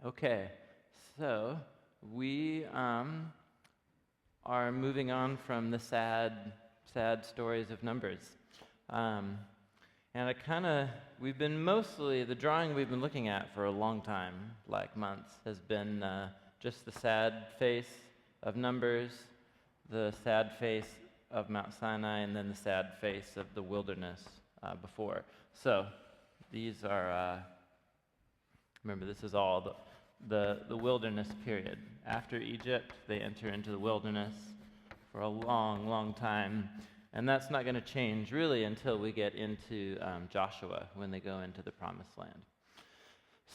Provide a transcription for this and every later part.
Okay, so we are moving on from the sad stories of Numbers. Um, and we've been mostly, the drawing we've been looking at for a long time, like months, has been just the sad face of Numbers, the sad face of Mount Sinai, and then the sad face of the wilderness before. So these are, remember, this is all the wilderness period. After Egypt, they enter into the wilderness for a long, long time. And that's not going to change really until we get into Joshua, when they go into the promised land.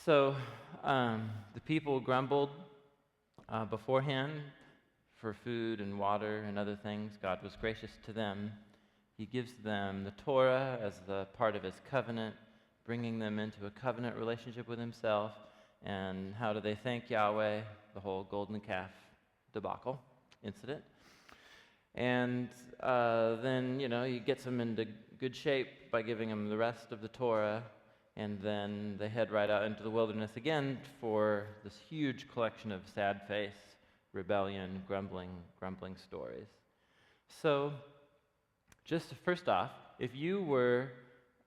So the people grumbled beforehand for food and water and other things. God was gracious to them. He gives them the Torah as the part of his covenant, bringing them into a covenant relationship with himself. And how do they thank Yahweh? The whole golden calf debacle incident. And then, he gets them into good shape by giving them the rest of the Torah, and then they head right out into the wilderness again for this huge collection of sad face, rebellion, grumbling stories. So, just first off, if you were,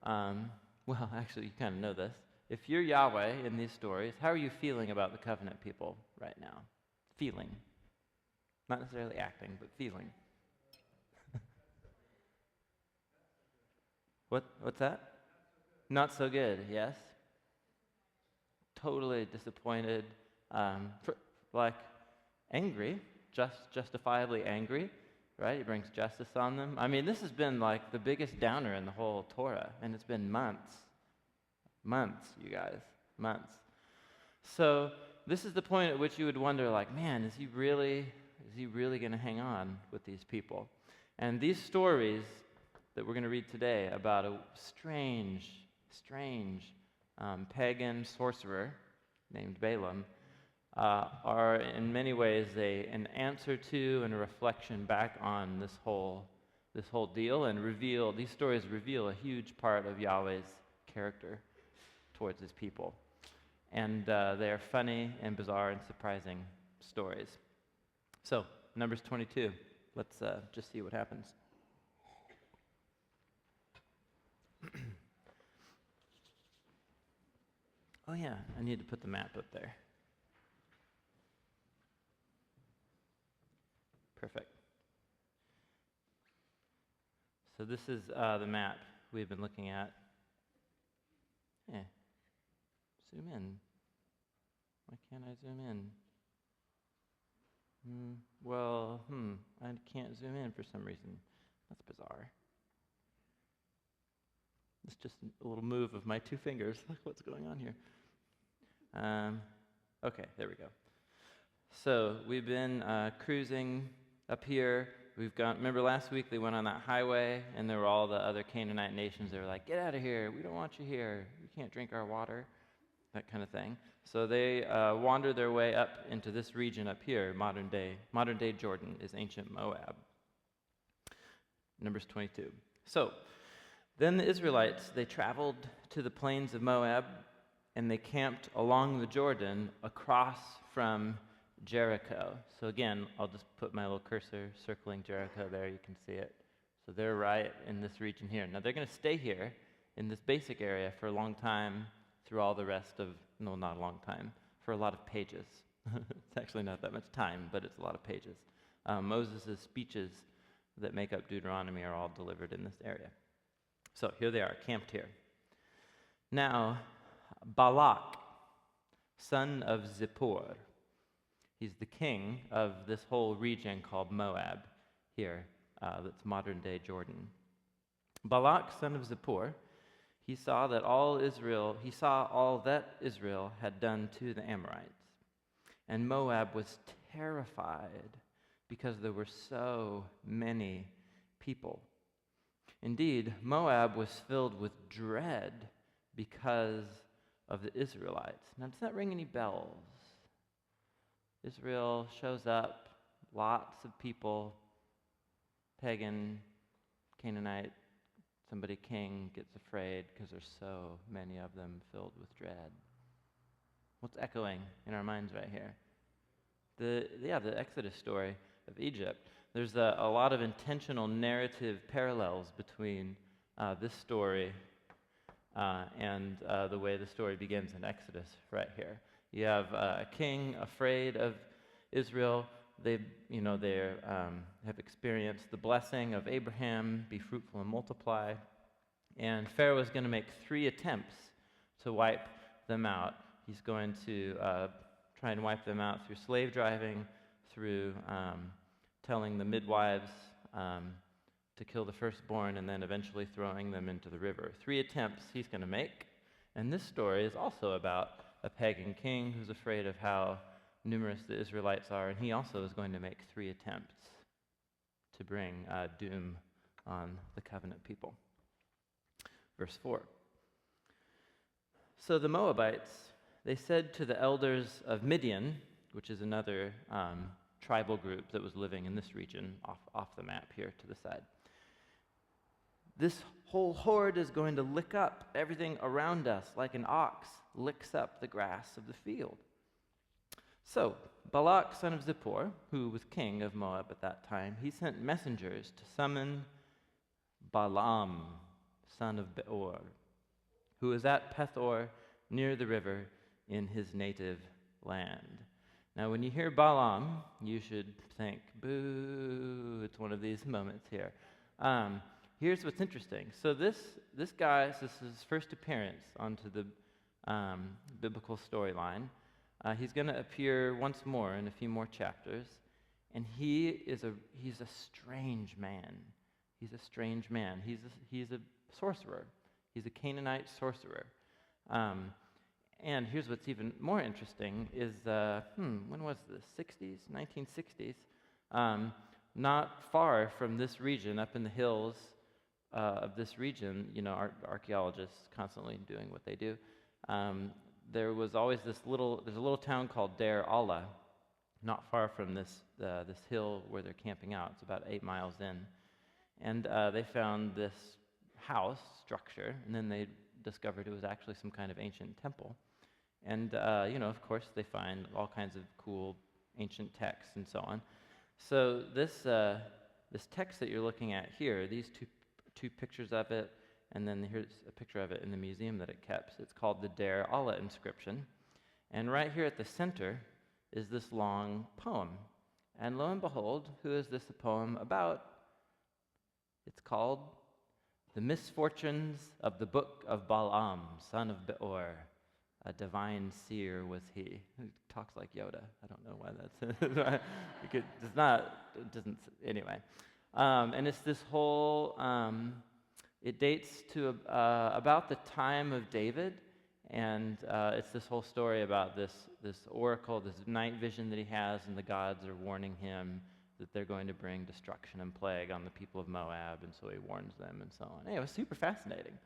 well, actually, you kind of know this. If you're Yahweh in these stories, how are you feeling about the covenant people right now? Feeling. Not necessarily acting, but feeling. What's that? Not so good, yes? Totally disappointed, angry, justifiably angry, right? He brings justice on them. I mean, this has been like the biggest downer in the whole Torah, and it's been months. Months, you guys, months. So this is the point at which you would wonder, like, man, is he really going to hang on with these people? And these stories that we're going to read today about a strange pagan sorcerer named Balaam are in many ways an answer to and a reflection back on this whole deal, and these stories reveal a huge part of Yahweh's character towards his people. And they are funny and bizarre and surprising stories. So, Numbers 22. Let's just see what happens. Oh yeah, I need to put the map up there. Perfect. So this is the map we've been looking at. Yeah. Zoom in. Why can't I zoom in? I can't zoom in for some reason. That's bizarre. It's just a little move of my two fingers. Look what's going on here. Okay, there we go. So we've been cruising up here. Remember last week they went on that highway, and there were all the other Canaanite nations. They were like, get out of here. We don't want you here. You can't drink our water. That kind of thing. So they wandered their way up into this region up here. Modern day Jordan is ancient Moab. Numbers 22. So then the Israelites, they traveled to the plains of Moab, and they camped along the Jordan across from Jericho. So again, I'll just put my little cursor circling Jericho there. You can see it. So they're right in this region here. Now they're going to stay here in this basic area for a long time, through all the rest of, no, not a long time, for a lot of pages. It's actually not that much time, but it's a lot of pages. Moses' speeches that make up Deuteronomy are all delivered in this area. So here they are, camped here. Now, Balak, son of Zippor, he's the king of this whole region called Moab here, that's modern-day Jordan. Balak, son of Zippor, he saw all that Israel had done to the Amorites. And Moab was terrified because there were so many people. Indeed, Moab was filled with dread because of the Israelites. Now, does that ring any bells? Israel shows up, lots of people, pagan, Canaanite, king gets afraid because there's so many of them, filled with dread. What's echoing in our minds right here? The Exodus story of Egypt. There's a lot of intentional narrative parallels between this story and the way the story begins in Exodus right here. You have a king afraid of Israel. They have experienced the blessing of Abraham, be fruitful and multiply. And Pharaoh is going to make 3 attempts to wipe them out. He's going to try and wipe them out through slave driving, through telling the midwives to kill the firstborn, and then eventually throwing them into the river. 3 attempts he's going to make. And this story is also about a pagan king who's afraid of how numerous the Israelites are, and he also is going to make 3 attempts to bring doom on the covenant people. Verse 4. So the Moabites, they said to the elders of Midian, which is another tribal group that was living in this region off the map here to the side, this whole horde is going to lick up everything around us like an ox licks up the grass of the field. So Balak, son of Zippor, who was king of Moab at that time, he sent messengers to summon Balaam, son of Beor, who was at Pethor near the river in his native land. Now, when you hear Balaam, you should think, boo, it's one of these moments here. Here's what's interesting. So this guy, this is his first appearance onto the biblical storyline. He's going to appear once more in a few more chapters, and he's a strange man. He's a strange man. He's a sorcerer. He's a Canaanite sorcerer. And here's what's even more interesting is, when was this? 60s, 1960s? Not far from this region, up in the hills of this region, archaeologists constantly doing what they do. There was always there's a little town called Deir Allah, not far from this hill where they're camping out. It's about 8 miles in. And they found this house structure, and then they discovered it was actually some kind of ancient temple. And, of course, they find all kinds of cool ancient texts and so on. So this text that you're looking at here, these two pictures of it, and then here's a picture of it in the museum that it kept. It's called the Deir Allah inscription. And right here at the center is this long poem. And lo and behold, who is this a poem about? It's called The Misfortunes of the Book of Balaam, son of Beor. A divine seer was he. He talks like Yoda. I don't know why that's... Anyway. And it's this whole... it dates to about the time of David, and it's this whole story about this oracle, this night vision that he has, and the gods are warning him that they're going to bring destruction and plague on the people of Moab, and so he warns them and so on. Anyway, it was super fascinating.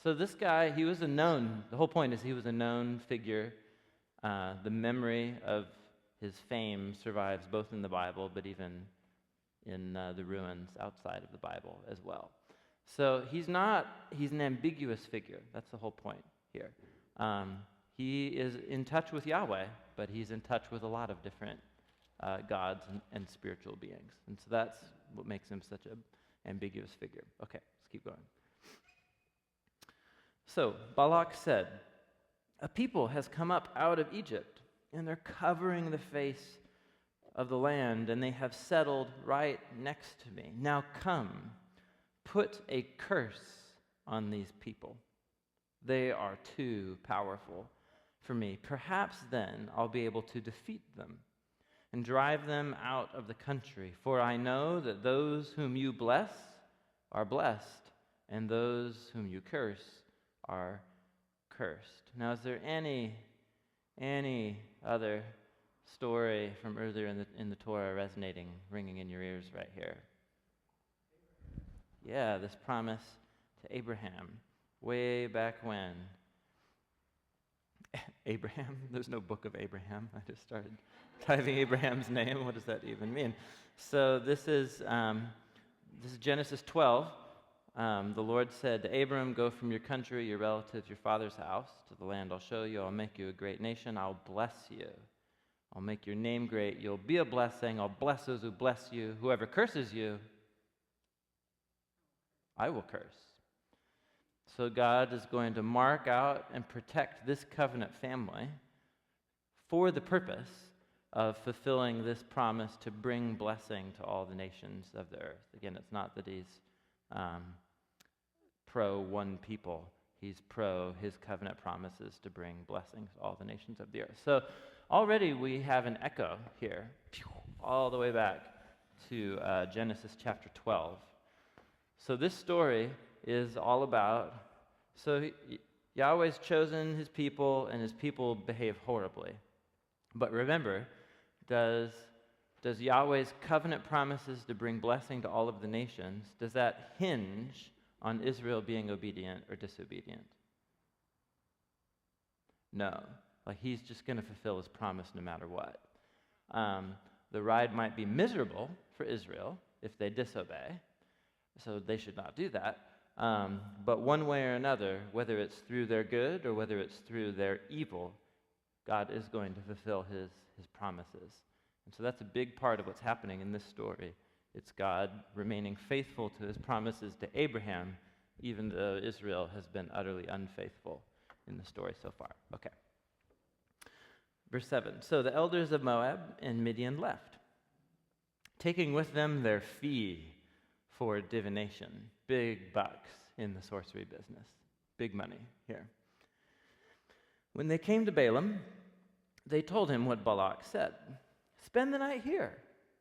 So this guy, he was the whole point is he was a known figure. The memory of his fame survives both in the Bible, but even in the ruins outside of the Bible as well. So he's an ambiguous figure. That's the whole point here. He is in touch with Yahweh, but he's in touch with a lot of different gods and spiritual beings. And so that's what makes him such an ambiguous figure. Okay, let's keep going. So Balak said, "A people has come up out of Egypt, and they're covering the face of the land, and they have settled right next to me. Now come, put a curse on these people. They are too powerful for me. Perhaps then I'll be able to defeat them and drive them out of the country. For I know that those whom you bless are blessed, and those whom you curse are cursed." Now, is there any other story from earlier in the Torah resonating, ringing in your ears right here? Yeah, this promise to Abraham, way back when. Abraham? There's no book of Abraham. I just started typing Abraham's name. What does that even mean? So this is Genesis 12. the Lord said to Abram, go from your country, your relatives, your father's house, to the land I'll show you. I'll make you a great nation. I'll bless you. I'll make your name great. You'll be a blessing. I'll bless those who bless you. Whoever curses you, I will curse. So God is going to mark out and protect this covenant family for the purpose of fulfilling this promise to bring blessing to all the nations of the earth. Again, it's not that he's pro one people. He's pro his covenant promises to bring blessings to all the nations of the earth. So already we have an echo here, all the way back to Genesis chapter 12. So this story is all about, Yahweh's chosen his people, and his people behave horribly. But remember, does Yahweh's covenant promises to bring blessing to all of the nations, does that hinge on Israel being obedient or disobedient? No. Like, he's just going to fulfill his promise no matter what. The ride might be miserable for Israel if they disobey, so they should not do that. But one way or another, whether it's through their good or whether it's through their evil, God is going to fulfill his promises. And so that's a big part of what's happening in this story. It's God remaining faithful to his promises to Abraham, even though Israel has been utterly unfaithful in the story so far. Okay. Verse 7. So the elders of Moab and Midian left, taking with them their fee for divination. Big bucks in the sorcery business. Big money here. When they came to Balaam, they told him what Balak said. Spend the night here,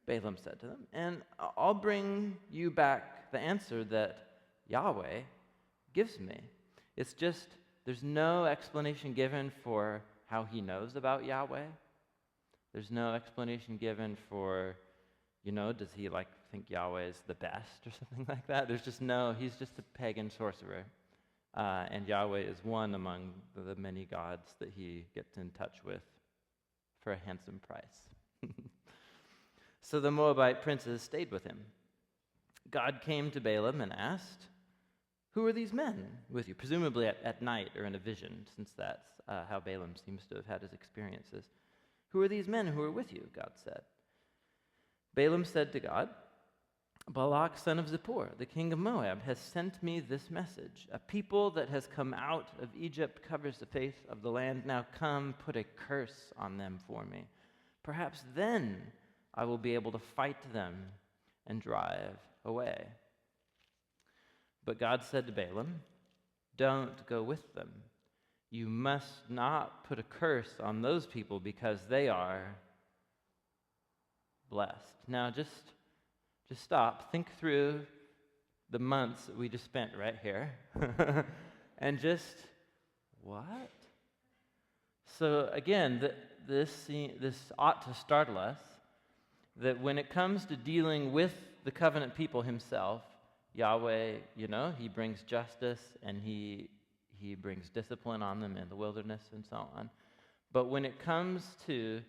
Balaam said to them, and I'll bring you back the answer that Yahweh gives me. It's just, there's no explanation given for how he knows about Yahweh. There's no explanation given for, does he think Yahweh is the best or something like that? There's just no, he's just a pagan sorcerer. And Yahweh is one among the many gods that he gets in touch with for a handsome price. So the Moabite princes stayed with him. God came to Balaam and asked, who are these men with you? Presumably at night or in a vision, since that's how Balaam seems to have had his experiences. Who are these men who are with you? God said. Balaam said to God, Balak, son of Zippor, the king of Moab, has sent me this message. A people that has come out of Egypt covers the face of the land. Now come, put a curse on them for me. Perhaps then I will be able to fight them and drive away. But God said to Balaam, don't go with them. You must not put a curse on those people because they are blessed. Now just stop, think through the months that we just spent right here, and just, what? So again, this ought to startle us, that when it comes to dealing with the covenant people himself, Yahweh, he brings justice and he brings discipline on them in the wilderness and so on. But when it comes to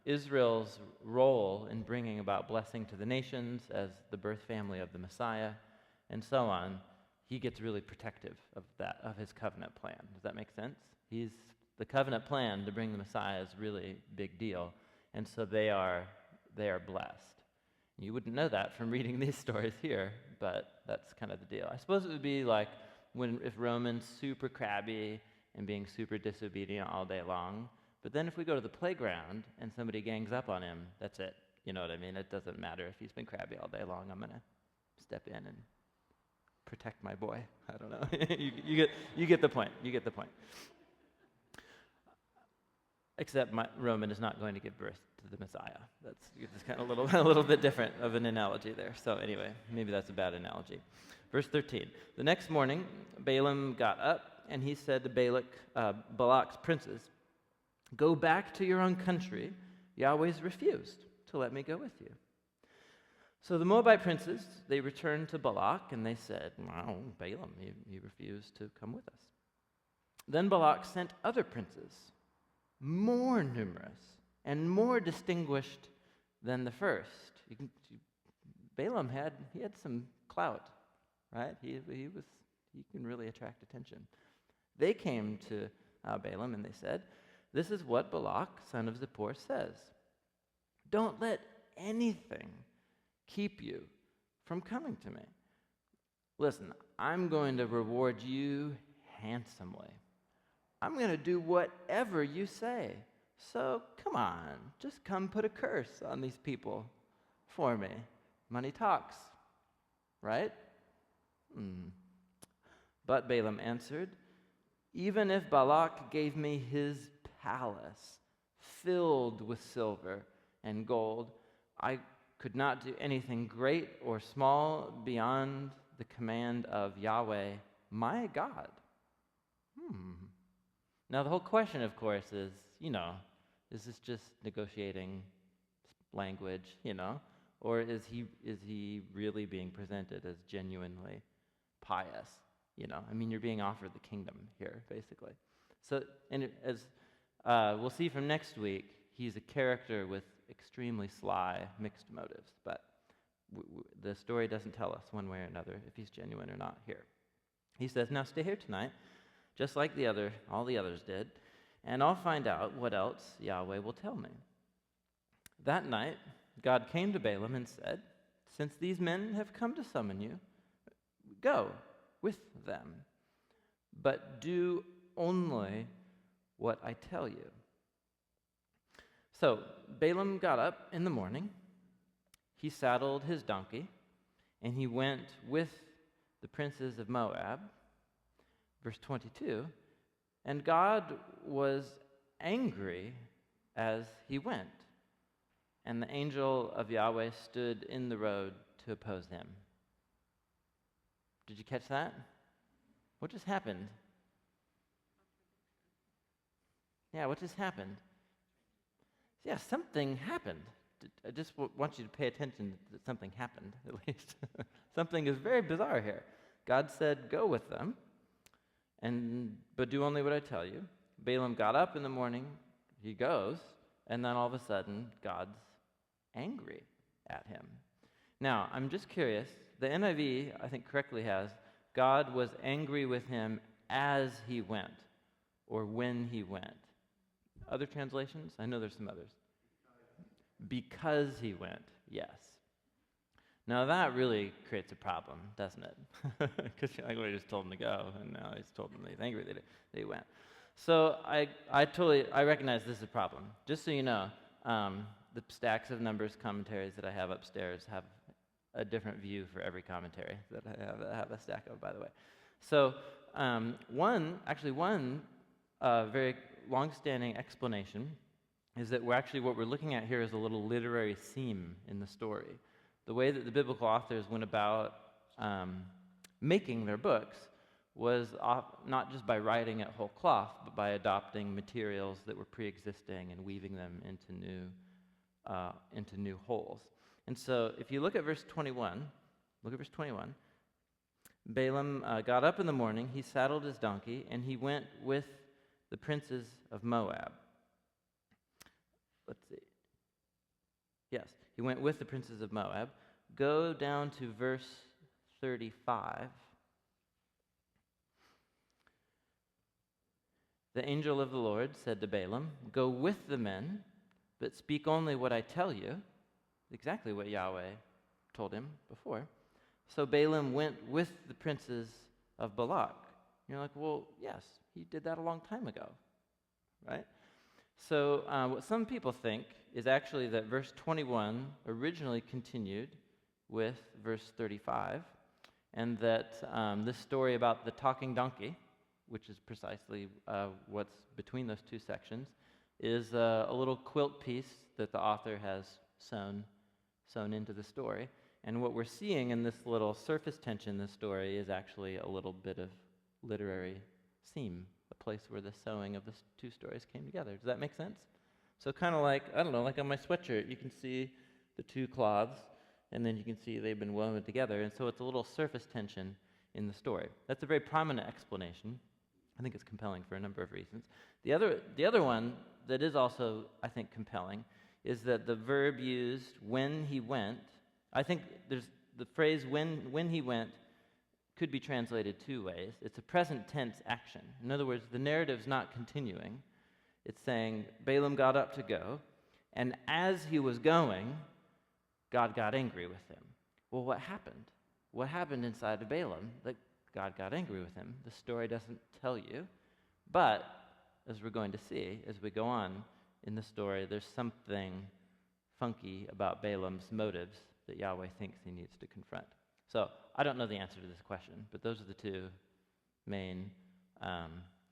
Israel's role in bringing about blessing to the nations as the birth family of the Messiah and so on, he gets really protective of his covenant plan. Does that make sense? The covenant plan to bring the Messiah is really a big deal, and so they are blessed. You wouldn't know that from reading these stories here, but that's kind of the deal. I suppose it would be like if Roman's super crabby and being super disobedient all day long, but then if we go to the playground and somebody gangs up on him, that's it. You know what I mean? It doesn't matter if he's been crabby all day long. I'm going to step in and protect my boy. I don't know. you get the point. You get the point. Except Roman is not going to give birth to the Messiah. That's kind of a little bit different of an analogy there. So anyway, maybe that's a bad analogy. Verse 13. The next morning, Balaam got up, and he said to Balak's princes, go back to your own country. Yahweh's refused to let me go with you. So the Moabite princes, they returned to Balak, and they said, wow, Balaam, he refused to come with us. Then Balak sent other princes, more numerous and more distinguished than the first. Balaam had some clout right? He can really attract attention. They came to Balaam and they said, "This is what Balak, son of Zippor, says. Don't let anything keep you from coming to me. Listen, I'm going to reward you handsomely. I'm going to do whatever you say. So come on, just come put a curse on these people for me. Money talks, right?" But Balaam answered, "Even if Balak gave me his palace filled with silver and gold, I could not do anything great or small beyond the command of Yahweh, my God." Now the whole question, of course, is this just negotiating language, or is he really being presented as genuinely pious? You're being offered the kingdom here, basically. So, and as we'll see from next week, he's a character with extremely sly, mixed motives. But the story doesn't tell us one way or another if he's genuine or not here. He says, "Now stay here tonight, just like all the others did, and I'll find out what else Yahweh will tell me." That night, God came to Balaam and said, "Since these men have come to summon you, go with them, but do only what I tell you." So Balaam got up in the morning, he saddled his donkey, and he went with the princes of Moab. Verse 22, and God was angry as he went, and the angel of Yahweh stood in the road to oppose him. Did you catch that? What just happened? Yeah, what just happened? Yeah, something happened. I just want you to pay attention that something happened, at least. Something is very bizarre here. God said, "Go with them, but do only what I tell you." Balaam got up in the morning, he goes, and then all of a sudden, God's angry at him. Now, I'm just curious, the NIV, I think, correctly has, God was angry with him as he went, or when he went. Other translations? I know there's some others. Because he went, yes. Now that really creates a problem, doesn't it? Because we just told him to go, and now he's told them he's angry that he went. So I recognize this is a problem. Just so you know, the stacks of Numbers commentaries that I have upstairs have a different view for every commentary that I have a stack of, by the way. So one very long-standing explanation is that what we're looking at here is a little literary theme in the story. The way that the biblical authors went about making their books was not just by writing at whole cloth, but by adopting materials that were pre-existing and weaving them into new wholes. And so if you look at verse 21, Balaam got up in the morning, he saddled his donkey, and he went with the princes of Moab. Let's see. Yes, he went with the princes of Moab. Go down to verse 35. The angel of the Lord said to Balaam, "Go with the men, but speak only what I tell you." Exactly what Yahweh told him before. So Balaam went with the princes of Balak. You're like, well, yes, he did that a long time ago, right? So what some people think is actually that verse 21 originally continued with verse 35, and that this story about the talking donkey, which is precisely what's between those two sections, is a little quilt piece that the author has sewn into the story. And what we're seeing in this little surface tension in the story is actually a little bit of literary seam, a place where the sewing of the two stories came together. Does that make sense? So kind of like, I don't know, like on my sweatshirt, you can see the two cloths, and then you can see they've been woven together, and so it's a little surface tension in the story. That's a very prominent explanation. I think it's compelling for a number of reasons. The other one that is also, I think, compelling is that the verb used, when he went, I think there's the phrase when he went could be translated two ways. It's a present tense action. In other words, the narrative's not continuing. It's saying Balaam got up to go, and as he was going, God got angry with him. Well, what happened? What happened inside of Balaam that God got angry with him? The story doesn't tell you, but as we're going to see as we go on in the story, there's something funky about Balaam's motives that Yahweh thinks he needs to confront. So I don't know the answer to this question, but those are the two main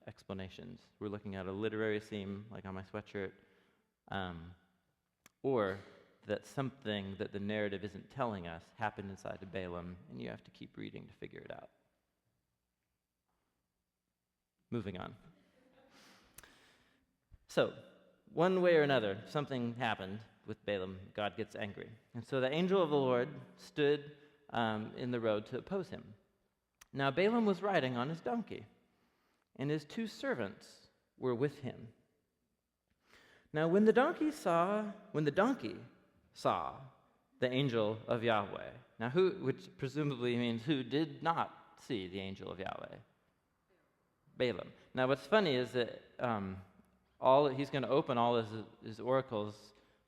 explanations. We're looking at a literary theme, like on my sweatshirt, or that something that the narrative isn't telling us happened inside of Balaam, and you have to keep reading to figure it out. Moving on. So, one way or another, something happened with Balaam. God gets angry. And so the angel of the Lord stood in the road to oppose him. Now Balaam was riding on his donkey, and his two servants were with him. Now when the donkey saw the angel of Yahweh, now which presumably means who did not see the angel of Yahweh? Balaam. Now what's funny is that he's going to open all his oracles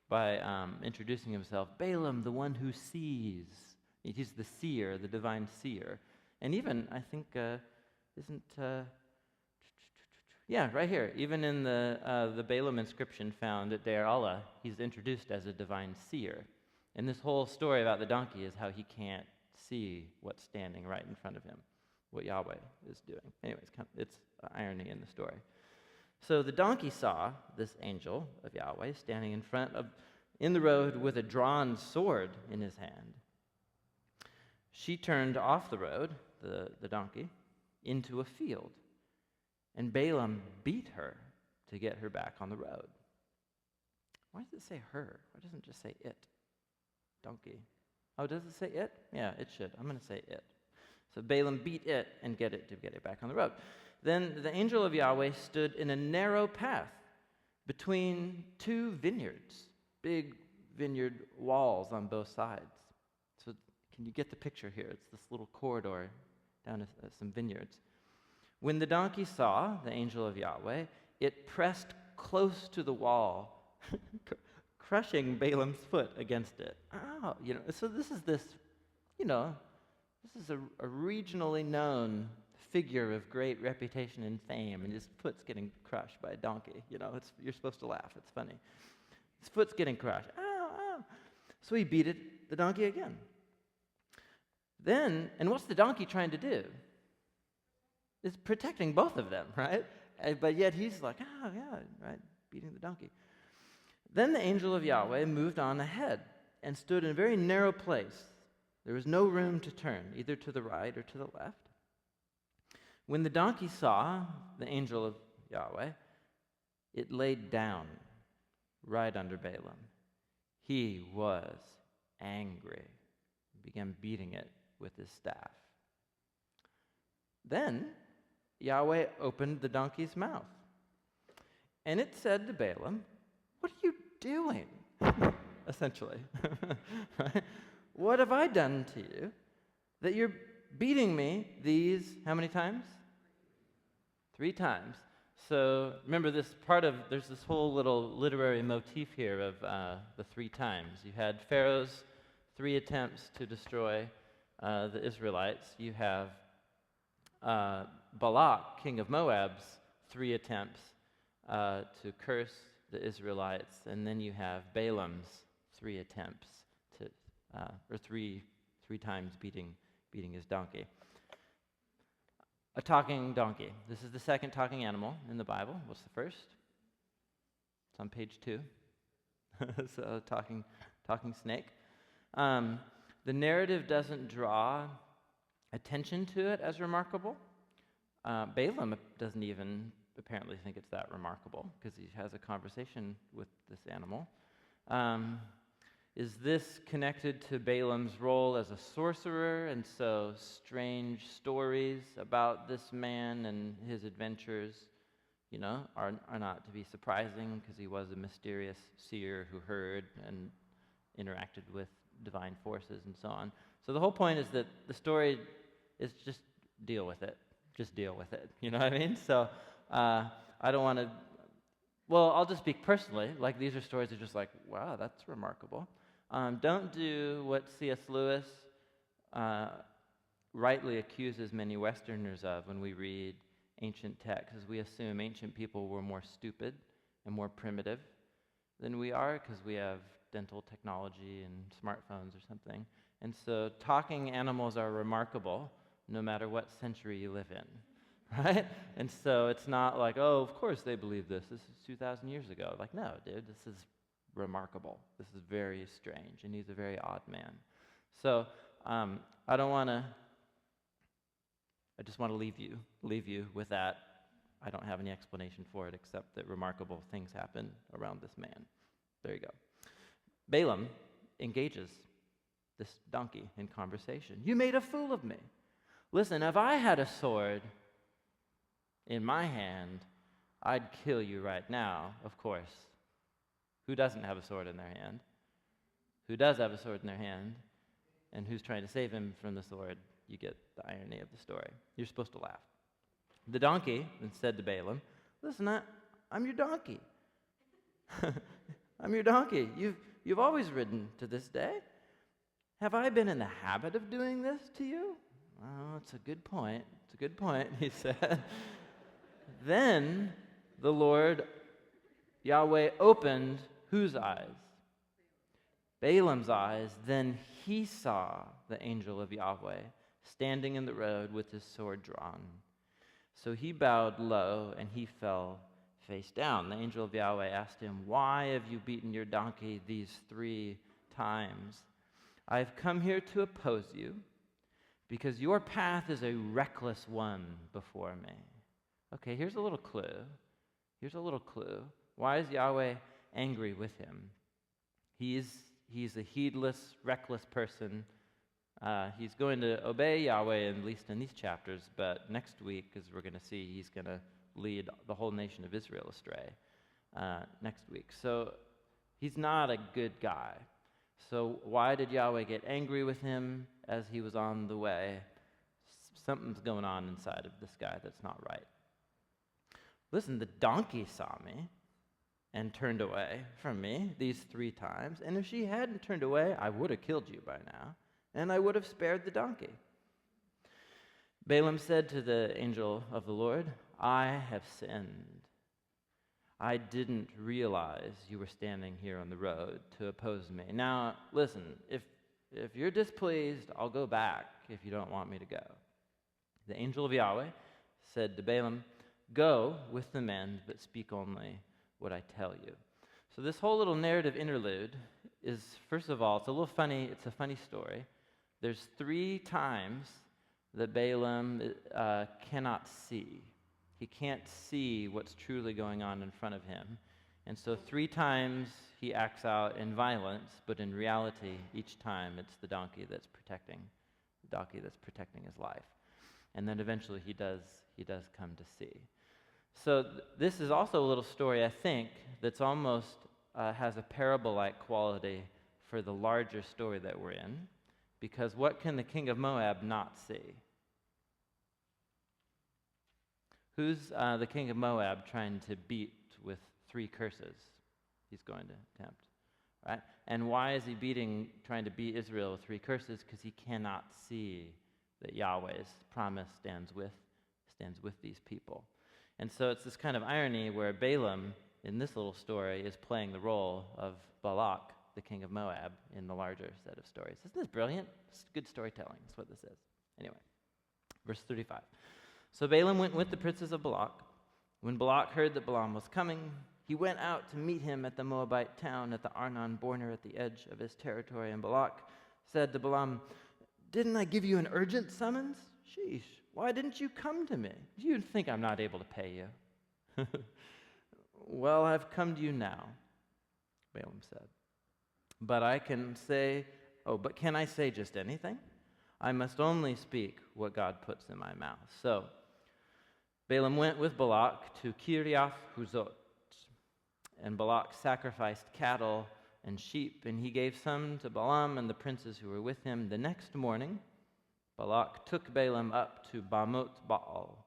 by introducing himself, Balaam, the one who sees. He's the seer, the divine seer. And even, I think, right here, even in the Balaam inscription found at Deir Allah, he's introduced as a divine seer. And this whole story about the donkey is how he can't see what's standing right in front of him, what Yahweh is doing. Anyways, it's irony in the story. So the donkey saw this angel of Yahweh standing in the road with a drawn sword in his hand. She turned off the road, the donkey, into a field, and Balaam beat her to get her back on the road. Why does it say her? Why doesn't it just say it? Donkey. Oh, does it say it? Yeah, it should. I'm going to say it. So Balaam beat it and get it back on the road. Then the angel of Yahweh stood in a narrow path between two vineyards, big vineyard walls on both sides. So can you get the picture here? It's this little corridor down to some vineyards. When the donkey saw the angel of Yahweh, it pressed close to the wall, crushing Balaam's foot against it. Oh, so this is a regionally known figure of great reputation and fame, and his foot's getting crushed by a donkey. You're supposed to laugh. It's funny. His foot's getting crushed. Ow, ow. So he beat the donkey again. Then, and what's the donkey trying to do? It's protecting both of them, right? But yet he's like, oh, yeah, right, beating the donkey. Then the angel of Yahweh moved on ahead and stood in a very narrow place. There was no room to turn, either to the right or to the left. When the donkey saw the angel of Yahweh, it laid down right under Balaam. He was angry. He began beating it with his staff. Then Yahweh opened the donkey's mouth, and it said to Balaam, "What are you doing?" Essentially. Right? "What have I done to you that you're beating me these, how many times? 3 times. So remember there's this whole little literary motif here of the 3 times. You had Pharaoh's 3 attempts to destroy the Israelites. You have Balak, king of Moab's 3 attempts to curse the Israelites. And then you have Balaam's 3 attempts or three times beating his donkey. A talking donkey. This is the second talking animal in the Bible. What's the first? It's on page 2. So talking snake. The narrative doesn't draw attention to it as remarkable. Balaam doesn't even apparently think it's that remarkable because he has a conversation with this animal. Is this connected to Balaam's role as a sorcerer, and so strange stories about this man and his adventures, are not to be surprising because he was a mysterious seer who heard and interacted with divine forces and so on. So the whole point is that the story is just deal with it. Just deal with it. You know what I mean? So I don't want to, well, I'll just speak personally. Like, these are stories that are just like, wow, that's remarkable. Don't do what C.S. Lewis rightly accuses many Westerners of when we read ancient texts. We assume ancient people were more stupid and more primitive than we are because we have dental technology and smartphones or something. And so talking animals are remarkable no matter what century you live in, right? And so it's not like, oh, of course they believe this. This is 2,000 years ago. Like, no, dude, this is remarkable. This is very strange, and he's a very odd man. So I don't want to, I just want to leave you with that. I don't have any explanation for it except that remarkable things happen around this man. There you go. Balaam engages this donkey in conversation. You made a fool of me. Listen, if I had a sword in my hand, I'd kill you right now, of course. Who doesn't have a sword in their hand? Who does have a sword in their hand? And who's trying to save him from the sword? You get the irony of the story. You're supposed to laugh. The donkey then said to Balaam, listen, I'm your donkey. I'm your donkey. You've always ridden to this day. Have I been in the habit of doing this to you? Oh, it's a good point. It's a good point, he said. Then the Lord, Yahweh, opened whose eyes? Balaam's eyes. Then he saw the angel of Yahweh standing in the road with his sword drawn. So he bowed low and he fell face down. The angel of Yahweh asked him, why have you beaten your donkey these 3 times? I have come here to oppose you because your path is a reckless one before me. Okay, here's a little clue. Here's a little clue. Why is Yahweh angry with him? He's a heedless, reckless person. He's going to obey Yahweh, at least in these chapters, but next week, as we're going to see, he's going to lead the whole nation of Israel astray next week. So he's not a good guy. So why did Yahweh get angry with him as he was on the way? Something's going on inside of this guy that's not right. Listen, the donkey saw me and turned away from me these 3 times, and if she hadn't turned away, I would have killed you by now, and I would have spared the donkey. Balaam said to the angel of the Lord, I have sinned. I didn't realize you were standing here on the road to oppose me. Now, listen, if you're displeased, I'll go back if you don't want me to go. The angel of Yahweh said to Balaam, go with the men, but speak only what I tell you. So this whole little narrative interlude is, first of all, it's a little funny. It's a funny story. There's 3 times that Balaam cannot see. He can't see what's truly going on in front of him. And so 3 times he acts out in violence, but in reality, each time it's the donkey that's protecting his life. And then eventually he does come to see. So this is also a little story, I think, that's almost has a parable-like quality for the larger story that we're in. Because what can the king of Moab not see? Who's the king of Moab trying to beat with 3 curses he's going to attempt, right? And why is he trying to beat Israel with 3 curses? Because he cannot see that Yahweh's promise stands with these people. And so it's this kind of irony where Balaam, in this little story, is playing the role of Balak, the king of Moab, in the larger set of stories. Isn't this brilliant? It's good storytelling. That's what this is. Anyway, verse 35. So Balaam went with the princes of Balak. When Balak heard that Balaam was coming, he went out to meet him at the Moabite town at the Arnon border at the edge of his territory. And Balak said to Balaam, didn't I give you an urgent summons? Sheesh, why didn't you come to me? Do you think I'm not able to pay you? Well, I've come to you now, Balaam said. But can I say just anything? I must only speak what God puts in my mouth. So Balaam went with Balak to Kiriath Huzot, and Balak sacrificed cattle and sheep, and he gave some to Balaam and the princes who were with him. The next morning, Balak took Balaam up to Bamoth Baal.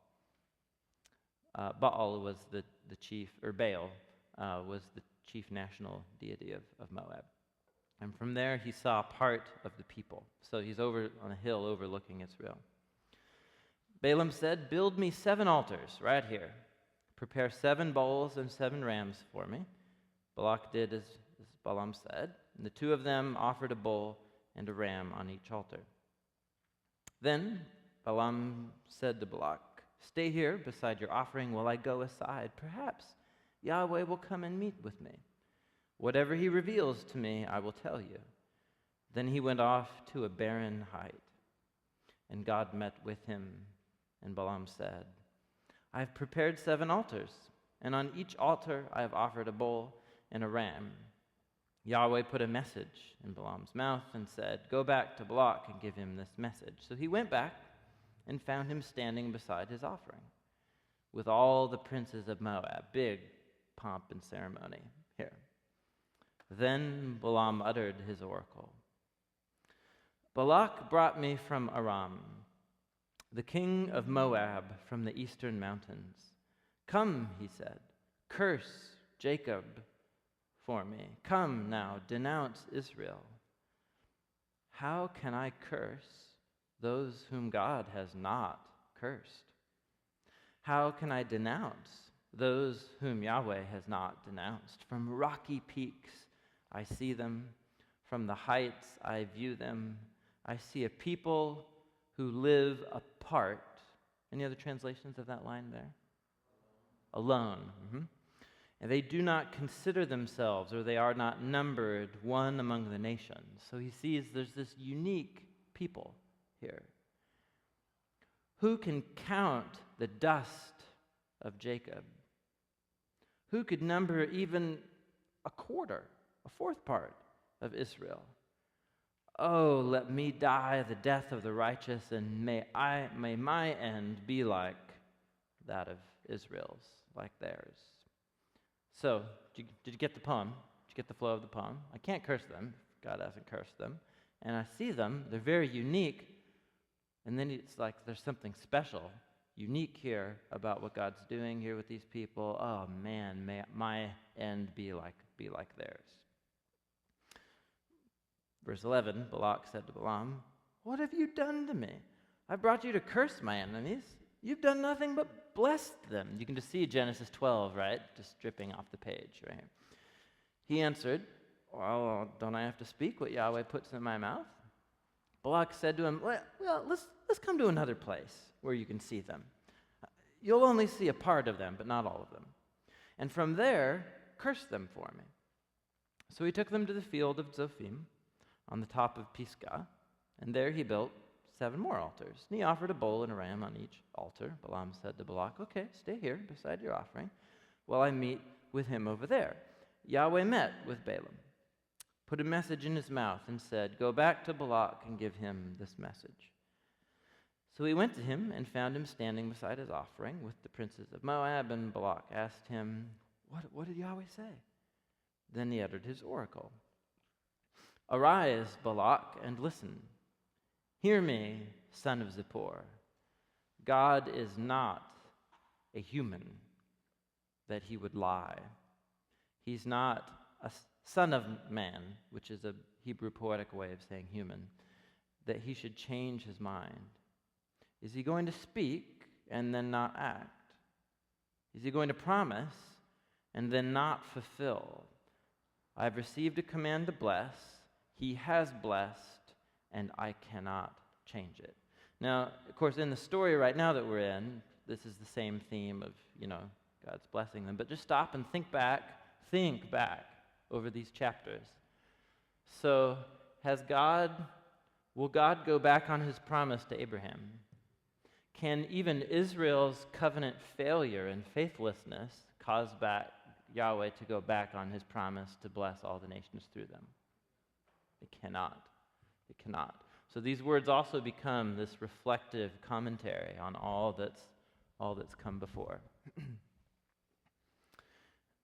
Baal was the chief, or Baal was the chief national deity of Moab. And from there he saw part of the people. So he's over on a hill overlooking Israel. Balaam said, "Build me 7 altars right here. Prepare 7 bulls and 7 rams for me." Balak did as Balaam said, and the 2 of them offered a bull and a ram on each altar. Then Balaam said to Balak, "Stay here beside your offering while I go aside. Perhaps Yahweh will come and meet with me. Whatever he reveals to me, I will tell you." Then he went off to a barren height, and God met with him. And Balaam said, "I have prepared 7 altars, and on each altar I have offered a bull and a ram." Yahweh put a message in Balaam's mouth and said, "Go back to Balak and give him this message." So he went back and found him standing beside his offering with all the princes of Moab. Big pomp and ceremony here. Then Balaam uttered his oracle. "Balak brought me from Aram, the king of Moab from the eastern mountains. 'Come,' he said, 'curse Jacob for me. Come now, denounce Israel.' How can I curse those whom God has not cursed? How can I denounce those whom Yahweh has not denounced? From rocky peaks I see them, from the heights I view them. I see a people who live apart." Any other translations of that line there? Alone. "And they do not consider themselves, or they are not numbered one among the nations." So he sees there's this unique people here. "Who can count the dust of Jacob? Who could number even a quarter, a 4th part of Israel? Oh, let me die the death of the righteous, and may my end be like that of Israel's, like theirs." So, did you get the poem? Did you get the flow of the poem? I can't curse them. God hasn't cursed them. And I see them. They're very unique. And then it's like there's something special, unique here about what God's doing here with these people. Oh, man, may my end be like theirs. Verse 11, Balak said to Balaam, "What have you done to me? I brought you to curse my enemies. You've done nothing but bless them." You can just see Genesis 12, right? Just dripping off the page, right? He answered, "Well, don't I have to speak what Yahweh puts in my mouth?" Balak said to him, "Well, let's come to another place where you can see them. You'll only see a part of them, but not all of them. And from there, curse them for me." So he took them to the field of Zophim on the top of Pisgah, and there he built 7 more altars. And he offered a bull and a ram on each altar. Balaam said to Balak, "Okay, stay here beside your offering while I meet with him over there." Yahweh met with Balaam, put a message in his mouth, and said, "Go back to Balak and give him this message." So he went to him and found him standing beside his offering with the princes of Moab, and Balak asked him, What did Yahweh say?" Then he uttered his oracle. "Arise, Balak, and listen. Hear me, son of Zippor. God is not a human that he would lie. He's not a son of man," which is a Hebrew poetic way of saying human, "that he should change his mind. Is he going to speak and then not act? Is he going to promise and then not fulfill? I have received a command to bless. He has blessed, and I cannot change it." Now, of course, in the story right now that we're in, this is the same theme of, God's blessing them. But just stop and think back over these chapters. So, will God go back on his promise to Abraham? Can even Israel's covenant failure and faithlessness cause Yahweh to go back on his promise to bless all the nations through them? It cannot. It cannot. So these words also become this reflective commentary on all that's come before.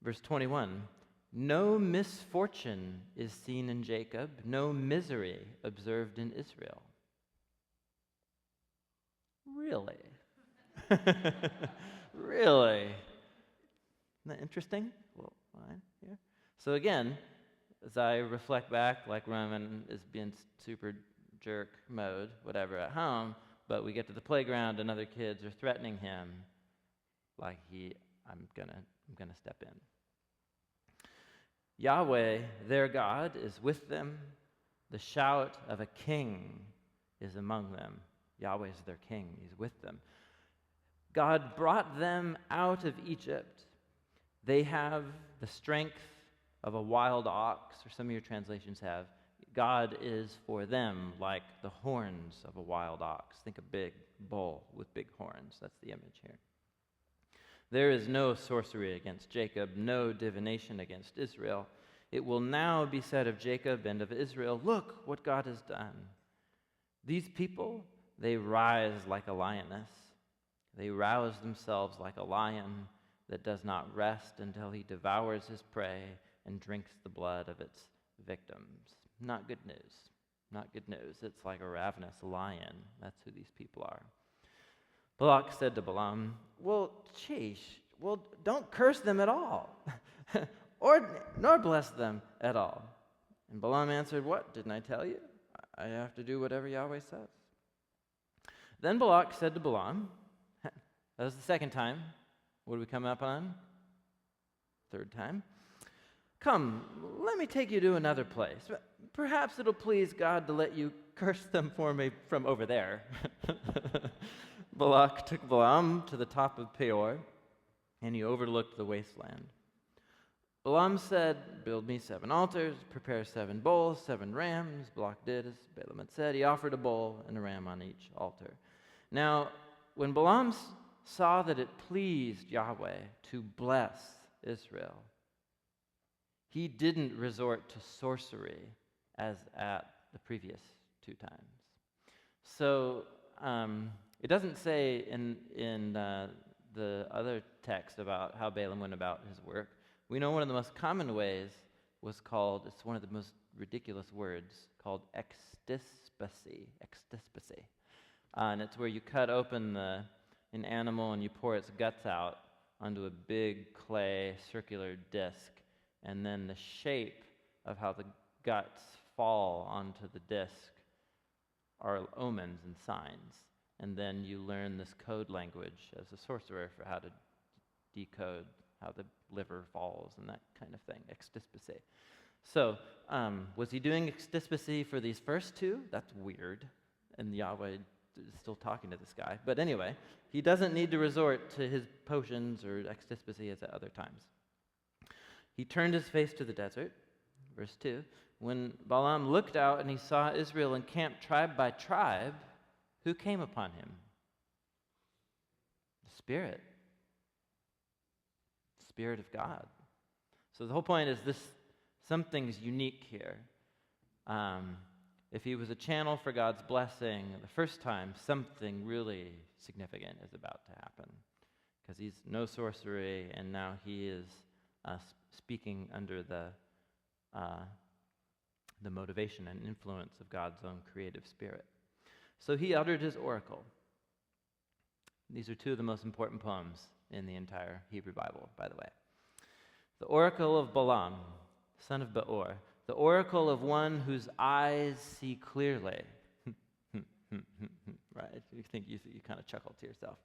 Verse 21, "No misfortune is seen in Jacob, no misery observed in Israel." really? Really? Isn't that interesting? Well, fine. Yeah. So again, as I reflect back, like Roman is being super jerk mode, whatever, at home, but we get to the playground and other kids are threatening him, like I'm gonna step in. Yahweh, their God, is with them. The shout of a king is among them. Yahweh is their king. He's with them. God brought them out of Egypt. They have the strength of a wild ox, or some of your translations have. God is for them like the horns of a wild ox. Think a big bull with big horns. That's the image here. There is no sorcery against Jacob, no divination against Israel. It will now be said of Jacob and of Israel, look what God has done. These people, they rise like a lioness. They rouse themselves like a lion that does not rest until he devours his prey and drinks the blood of its victims. Not good news. Not good news. It's like a ravenous lion. That's who these people are. Balak said to Balaam, well, don't curse them at all, nor bless them at all. And Balaam answered, what? Didn't I tell you? I have to do whatever Yahweh says. Then Balak said to Balaam, that was the second time. What do we come up on? Third time. Come, let me take you to another place. Perhaps it'll please God to let you curse them for me from over there. Balak took Balaam to the top of Peor, and he overlooked the wasteland. Balaam said, build me 7 altars, prepare 7 bulls, 7 rams. Balak did as Balaam had said. He offered a bull and a ram on each altar. Now, when Balaam saw that it pleased Yahweh to bless Israel, he didn't resort to sorcery as at the previous 2 times. So it doesn't say in the other text about how Balaam went about his work. We know one of the most common ways was called, it's one of the most ridiculous words, called extispacy. And it's where you cut open an animal and you pour its guts out onto a big clay circular disc, and then the shape of how the guts fall onto the disc are omens and signs. And then you learn this code language as a sorcerer for how to decode how the liver falls and that kind of thing, extispacy. So, was he doing extispacy for these first 2? That's weird. And Yahweh is still talking to this guy. But anyway, he doesn't need to resort to his potions or extispacy as at other times. He turned his face to the desert, verse 2. When Balaam looked out and he saw Israel encamped tribe by tribe, who came upon him? The Spirit. The Spirit of God. So the whole point is something's unique here. If he was a channel for God's blessing the first time, something really significant is about to happen. Because he's no sorcery, and now he is speaking under the motivation and influence of God's own creative spirit. So he uttered his oracle. These are 2 of the most important poems in the entire Hebrew Bible, by the way. The oracle of Balaam, son of Beor, the oracle of one whose eyes see clearly. Right? You think you kind of chuckle to yourself.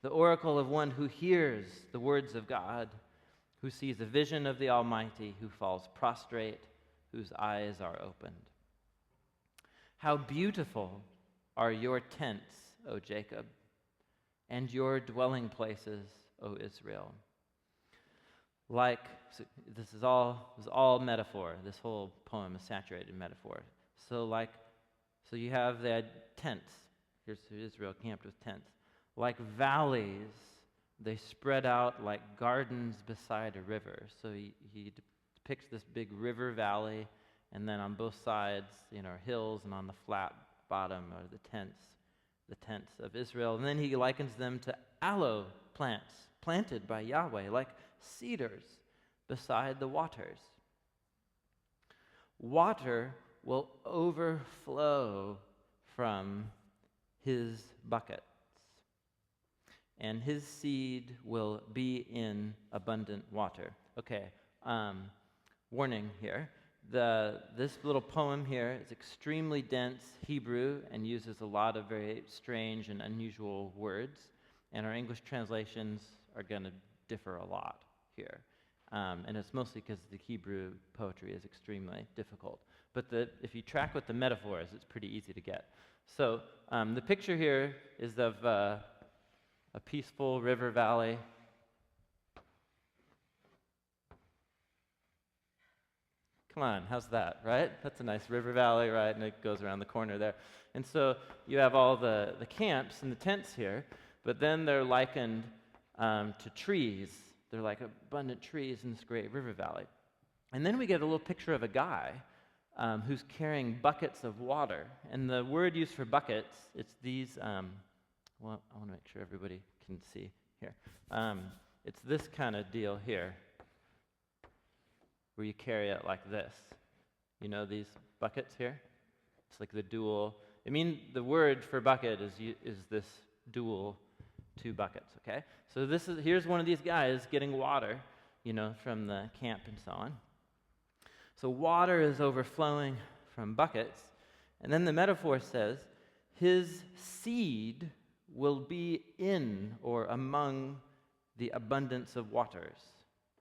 The oracle of one who hears the words of God, who sees a vision of the Almighty, who falls prostrate, whose eyes are opened. How beautiful are your tents, O Jacob, and your dwelling places, O Israel. This is all metaphor. This whole poem is saturated in metaphor. So you have the tents. Here's Israel camped with tents. Like valleys, they spread out like gardens beside a river. So he depicts this big river valley, and then on both sides, are hills, and on the flat bottom are the tents of Israel. And then he likens them to aloe plants planted by Yahweh, like cedars beside the waters. Water will overflow from his buckets. and his seed will be in abundant water. Okay, warning here. This little poem here is extremely dense Hebrew and uses a lot of very strange and unusual words, and our English translations are going to differ a lot here. And it's mostly because the Hebrew poetry is extremely difficult. But if you track with the metaphors, it's pretty easy to get. So the picture here is of a peaceful river valley. Come on, how's that, right? That's a nice river valley, right? And it goes around the corner there. And so you have all the camps and the tents here, but then they're likened to trees. They're like abundant trees in this great river valley. And then we get a little picture of a guy who's carrying buckets of water. And the word used for buckets, it's these, well, I want to make sure everybody can see here. It's this kind of deal here, where you carry it like this. You know these buckets here? It's like the dual. The word for bucket is this dual, two buckets, okay? So here's one of these guys getting water, from the camp and so on. So water is overflowing from buckets, and then the metaphor says, his seed will be in or among the abundance of waters.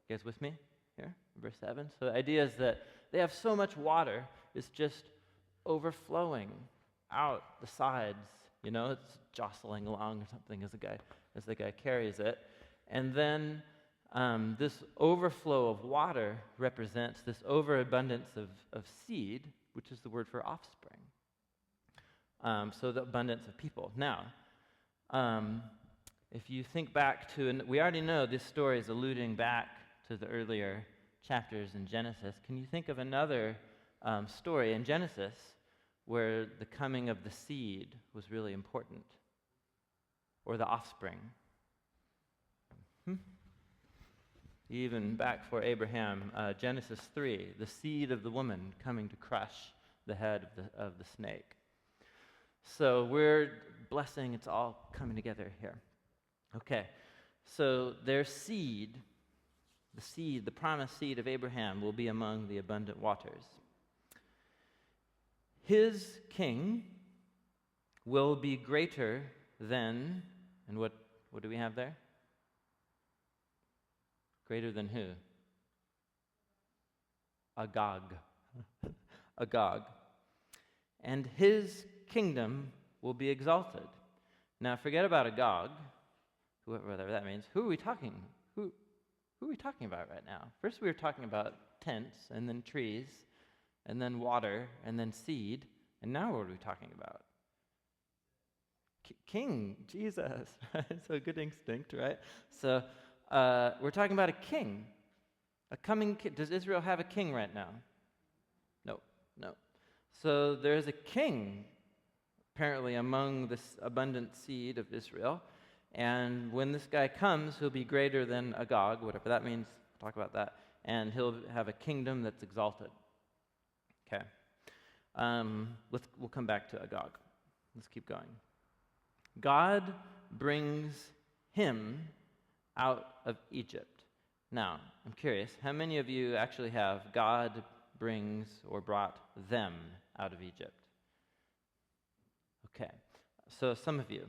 You guys with me here? Verse 7. So the idea is that they have so much water, it's just overflowing out the sides. It's jostling along or something as the guy carries it. And then this overflow of water represents this overabundance of seed, which is the word for offspring. So the abundance of people. Now, if you think back to, and we already know this story is alluding back to the earlier chapters in Genesis. Can you think of another story in Genesis where the coming of the seed was really important? Or the offspring? Even back for Abraham, Genesis 3, the seed of the woman coming to crush the head of the snake. So we're blessing, it's all coming together here. Okay, so their seed, the promised seed of Abraham, will be among the abundant waters. His king will be greater than, and what do we have there? Greater than who? Agag. Agag. And his kingdom will be exalted. Now forget about Agag, whatever that means. Who are we talking about right now? First we were talking about tents, and then trees, and then water, and then seed, and now what are we talking about? King, Jesus. So a good instinct, right? So we're talking about a king, a coming king. Does Israel have a king right now? No. So there's a king, apparently, among this abundant seed of Israel. And when this guy comes, he'll be greater than Agag, whatever that means. We'll talk about that. And he'll have a kingdom that's exalted. Okay. We'll come back to Agag. Let's keep going. God brings him out of Egypt. Now, I'm curious, how many of you actually have God brings or brought them out of Egypt? Okay. So some of you.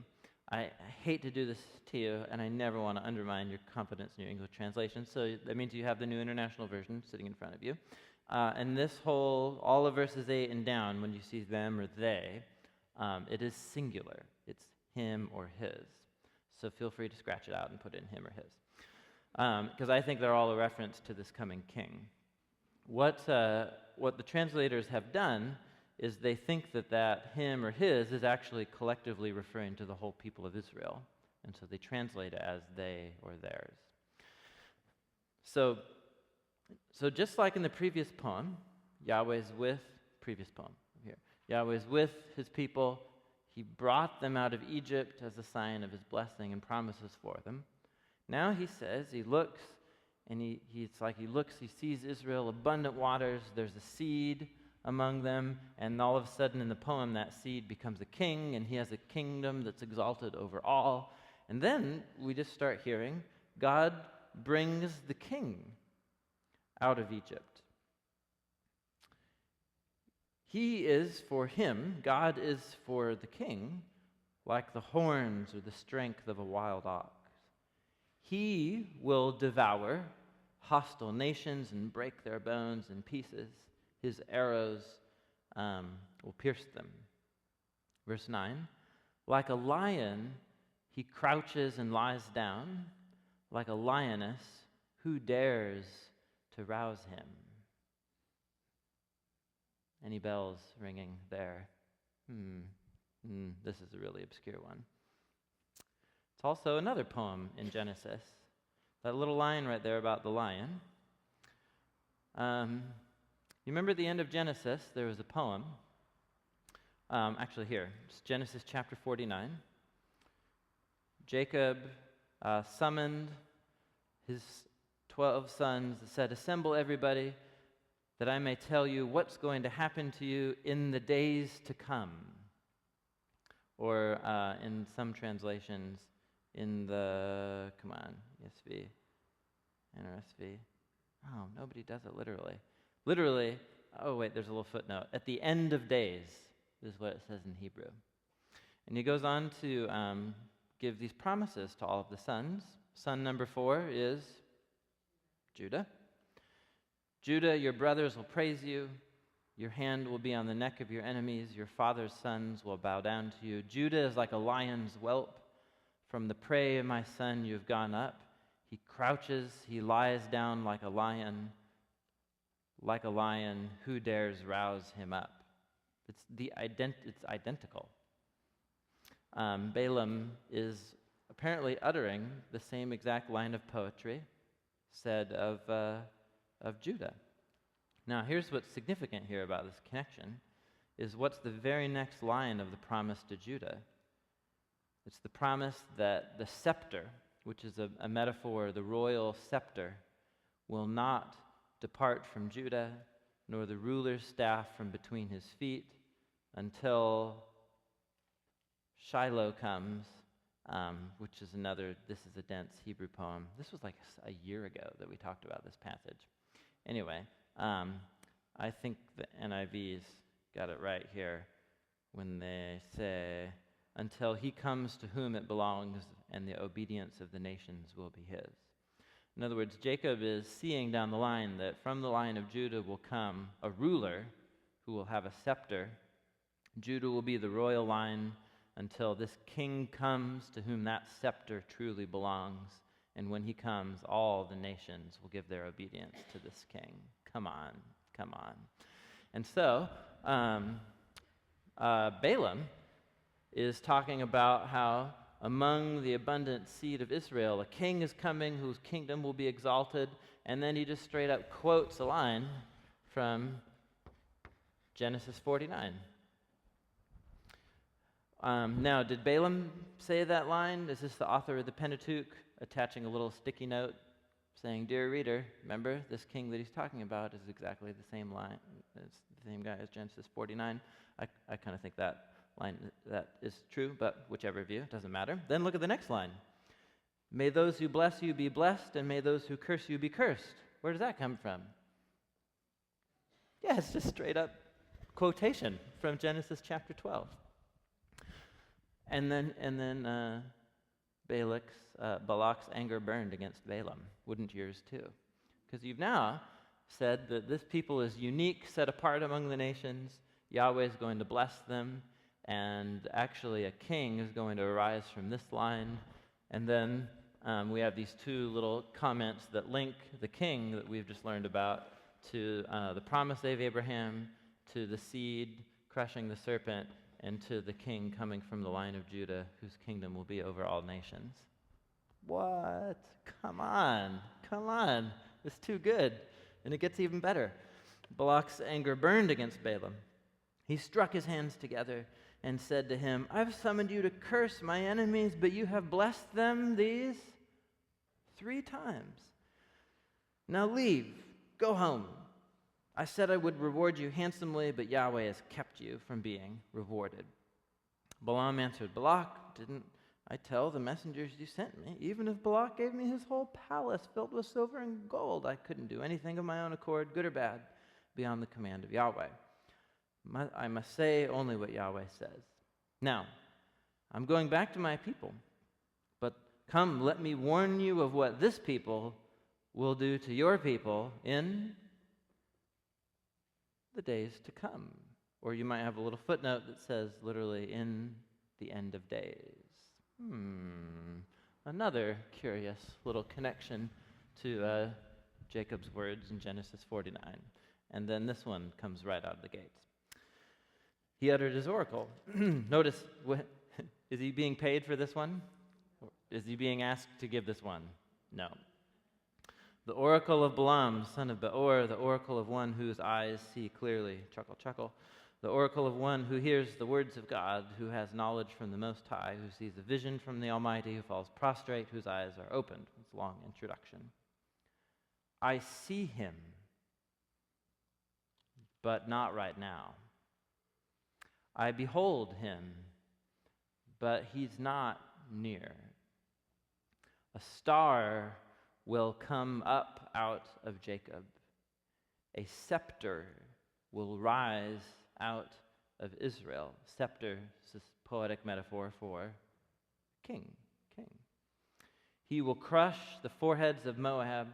I hate to do this to you, and I never want to undermine your confidence in your English translation, so that means you have the New International Version sitting in front of you. And this all of verses 8 and down, when you see them or they, it is singular. It's him or his. So feel free to scratch it out and put in him or his. Because I think they're all a reference to this coming king. What the translators have done is they think that him or his is actually collectively referring to the whole people of Israel. And so they translate it as they or theirs. So just like in the previous poem, Yahweh's with his people. He brought them out of Egypt as a sign of his blessing and promises for them. Now he says, he looks, and he sees Israel, abundant waters, there's a seed among them, and all of a sudden in the poem that seed becomes a king, and he has a kingdom that's exalted over all, And then we just start hearing God brings the king out of Egypt. He is for him, God is for the king, like the horns or the strength of a wild ox. He will devour hostile nations and break their bones in pieces. His arrows will pierce them. Verse 9, like a lion, he crouches and lies down. Like a lioness, who dares to rouse him? Any bells ringing there? This is a really obscure one. It's also another poem in Genesis. That little line right there about the lion. You remember at the end of Genesis, there was a poem. Actually, here, it's Genesis chapter 49. Jacob summoned his 12 sons and said, "Assemble everybody, that I may tell you what's going to happen to you in the days to come." Or in some translations, in the, come on, ESV, NRSV. Oh, nobody does it literally. Literally, oh wait, there's a little footnote. At the end of days is what it says in Hebrew. And he goes on to give these promises to all of the sons. Son number 4 is Judah. Judah, your brothers will praise you. Your hand will be on the neck of your enemies. Your father's sons will bow down to you. Judah is like a lion's whelp. From the prey of my son you have gone up. He crouches, he lies down like a lion. Like a lion, who dares rouse him up? It's identical. Balaam is apparently uttering the same exact line of poetry said of Judah. Now, here's what's significant here about this connection, is what's the very next line of the promise to Judah? It's the promise that the scepter, which is a metaphor, the royal scepter, will not depart from Judah, nor the ruler's staff from between his feet, until Shiloh comes, which is this is a dense Hebrew poem. This was like a year ago that we talked about this passage. Anyway, I think the NIV's got it right here when they say, until he comes to whom it belongs, and the obedience of the nations will be his. In other words, Jacob is seeing down the line that from the line of Judah will come a ruler who will have a scepter. Judah will be the royal line until this king comes to whom that scepter truly belongs. And when he comes, all the nations will give their obedience to this king. Come on, come on. And so, Balaam is talking about how among the abundant seed of Israel, a king is coming whose kingdom will be exalted. And then he just straight up quotes a line from Genesis 49. Now, did Balaam say that line? Is this the author of the Pentateuch attaching a little sticky note saying, "Dear reader, remember this king that he's talking about is exactly the same line, it's the same guy as Genesis 49." I kind of think that line that is true, but whichever view, it doesn't matter. Then look at the next line. May those who bless you be blessed, and may those who curse you be cursed. Where does that come from? Yeah, it's just straight up quotation from Genesis chapter 12. And then Balak's anger burned against Balaam. Wouldn't yours too? Because you've now said that this people is unique, set apart among the nations. Yahweh is going to bless them, and actually a king is going to arise from this line. And then we have these two little comments that link the king that we've just learned about to the promise of Abraham, to the seed crushing the serpent, and to the king coming from the line of Judah, whose kingdom will be over all nations. What? Come on. It's too good. And it gets even better. Balak's anger burned against Balaam. He struck his hands together and said to him, "I've summoned you to curse my enemies, but you have blessed them these 3 times. Now leave, go home. I said I would reward you handsomely, but Yahweh has kept you from being rewarded." Balaam answered Balak, "Didn't I tell the messengers you sent me, even if Balak gave me his whole palace filled with silver and gold, I couldn't do anything of my own accord, good or bad, beyond the command of Yahweh. I must say only what Yahweh says. Now, I'm going back to my people, but come, let me warn you of what this people will do to your people in the days to come. Or you might have a little footnote that says literally in the end of days. Another curious little connection to Jacob's words in Genesis 49. And then this one comes right out of the gates. He uttered his oracle. Notice, is he being paid for this one? Is he being asked to give this one? No. The oracle of Balaam, son of Beor, the oracle of one whose eyes see clearly, chuckle, chuckle, the oracle of one who hears the words of God, who has knowledge from the Most High, who sees a vision from the Almighty, who falls prostrate, whose eyes are opened. It's a long introduction. I see him, but not right now. I behold him, but he's not near. A star will come up out of Jacob. A scepter will rise out of Israel. Scepter is a poetic metaphor for king. He will crush the foreheads of Moab,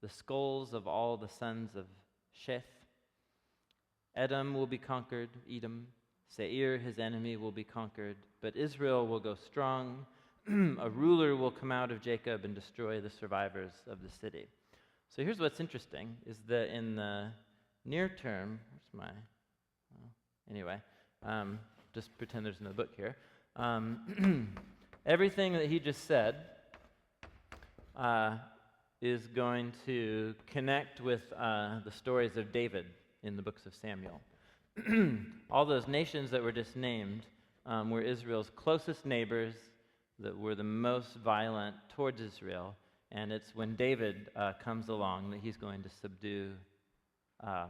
the skulls of all the sons of Sheth. Edom will be conquered, Edom. Seir, his enemy, will be conquered, but Israel will go strong. A ruler will come out of Jacob and destroy the survivors of the city. So here's what's interesting, is that in the near term, just pretend there's no book here. Everything that he just said is going to connect with the stories of David in the books of Samuel. All those nations that were just named were Israel's closest neighbors that were the most violent towards Israel, and it's when David comes along that he's going to subdue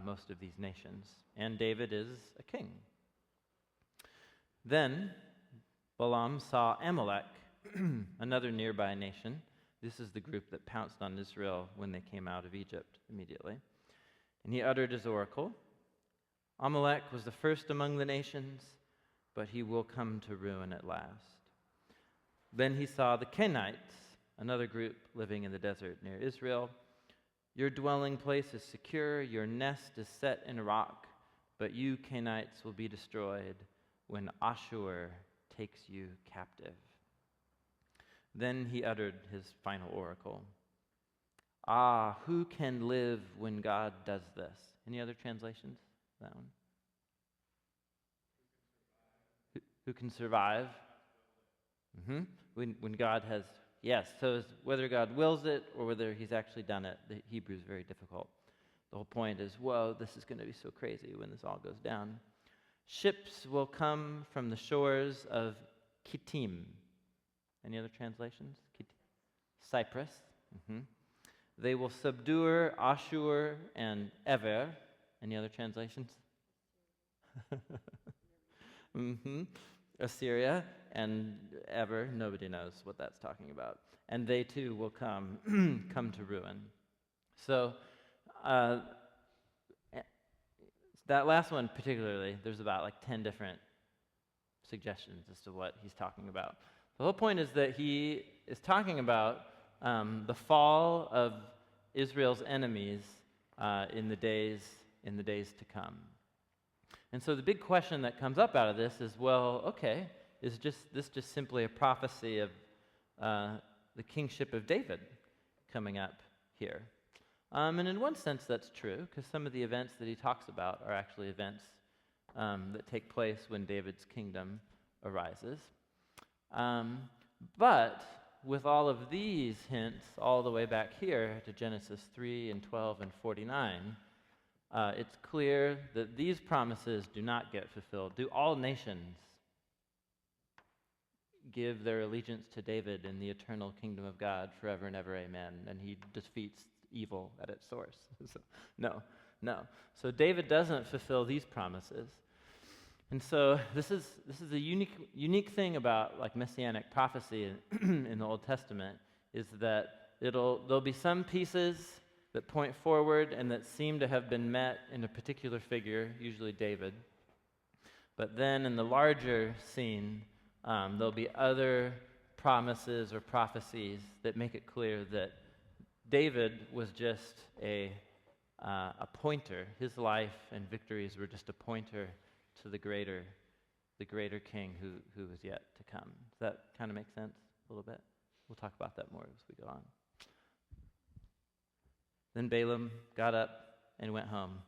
most of these nations. And David is a king. Then Balaam saw Amalek, another nearby nation. This is the group that pounced on Israel when they came out of Egypt immediately. And he uttered his oracle. Amalek was the first among the nations, but he will come to ruin at last. Then he saw the Kenites, another group living in the desert near Israel. Your dwelling place is secure, your nest is set in a rock, but you Kenites will be destroyed when Ashur takes you captive. Then he uttered his final oracle. Ah, who can live when God does this? Any other translations? That one. Who can survive? When God has, yes, so whether God wills it or whether he's actually done it, the Hebrew is very difficult. The whole point is, whoa, this is going to be so crazy when this all goes down. Ships will come from the shores of Kittim. Any other translations? Cyprus. They will subdue Ashur and Ever. Any other translations? Assyria and Ever. Nobody knows what that's talking about. And they too will come to ruin. So that last one particularly, there's about like 10 different suggestions as to what he's talking about. The whole point is that he is talking about the fall of Israel's enemies in the days to come. And so the big question that comes up out of this is, well, okay, is this just simply a prophecy of the kingship of David coming up here? And in one sense that's true, because some of the events that he talks about are actually events that take place when David's kingdom arises. But with all of these hints all the way back here to Genesis 3 and 12 and 49, it's clear that these promises do not get fulfilled. Do all nations give their allegiance to David in the eternal kingdom of God forever and ever, amen, and he defeats evil at its source? So, no. So David doesn't fulfill these promises. And so this is a unique thing about like messianic prophecy in the Old Testament, is that there'll be some pieces that point forward and that seem to have been met in a particular figure, usually David. But then in the larger scene, there'll be other promises or prophecies that make it clear that David was just a pointer. His life and victories were just a pointer to the greater king who was yet to come. Does that kind of make sense a little bit? We'll talk about that more as we go on. Then Balaam got up and went home,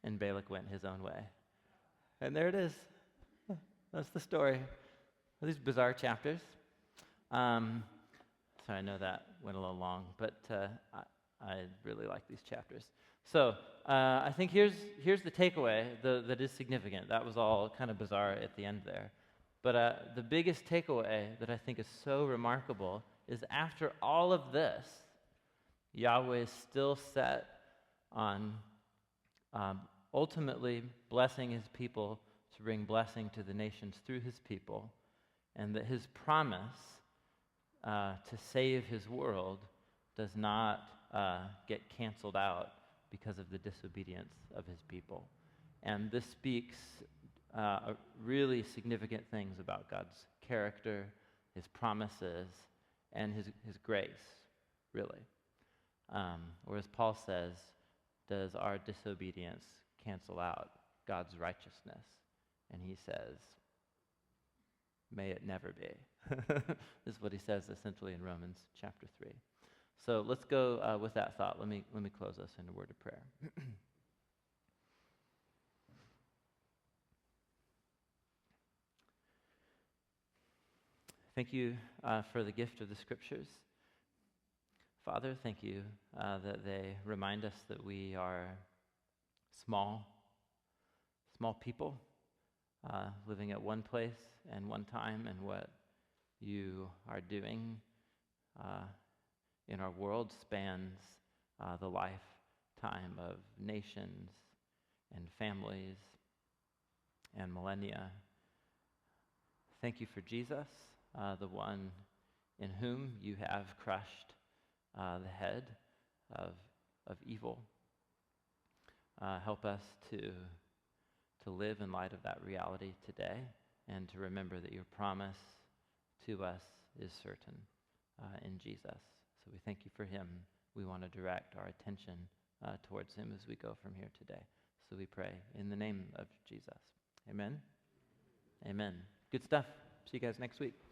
and Balak went his own way. And there it is. That's the story. These bizarre chapters. Sorry, I know that went a little long, but I really like these chapters. So I think here's the takeaway that is significant. That was all kind of bizarre at the end there. But the biggest takeaway that I think is so remarkable is after all of this, Yahweh is still set on ultimately blessing his people to bring blessing to the nations through his people, and that his promise to save his world does not get canceled out because of the disobedience of his people. And this speaks really significant things about God's character, his promises, and his grace, really. Or as Paul says, does our disobedience cancel out God's righteousness? And he says, may it never be. This is what he says essentially in Romans chapter 3. So let's go with that thought. Let me close us in a word of prayer. Thank you for the gift of the Scriptures. Father, thank you that they remind us that we are small people living at one place and one time, and what you are doing in our world spans the lifetime of nations and families and millennia. Thank you for Jesus, the one in whom you have crushed the head of evil. Help us to live in light of that reality today, and to remember that your promise to us is certain in Jesus. So we thank you for him. We want to direct our attention towards him as we go from here today. So we pray in the name of Jesus. Amen. Amen. Good stuff. See you guys next week.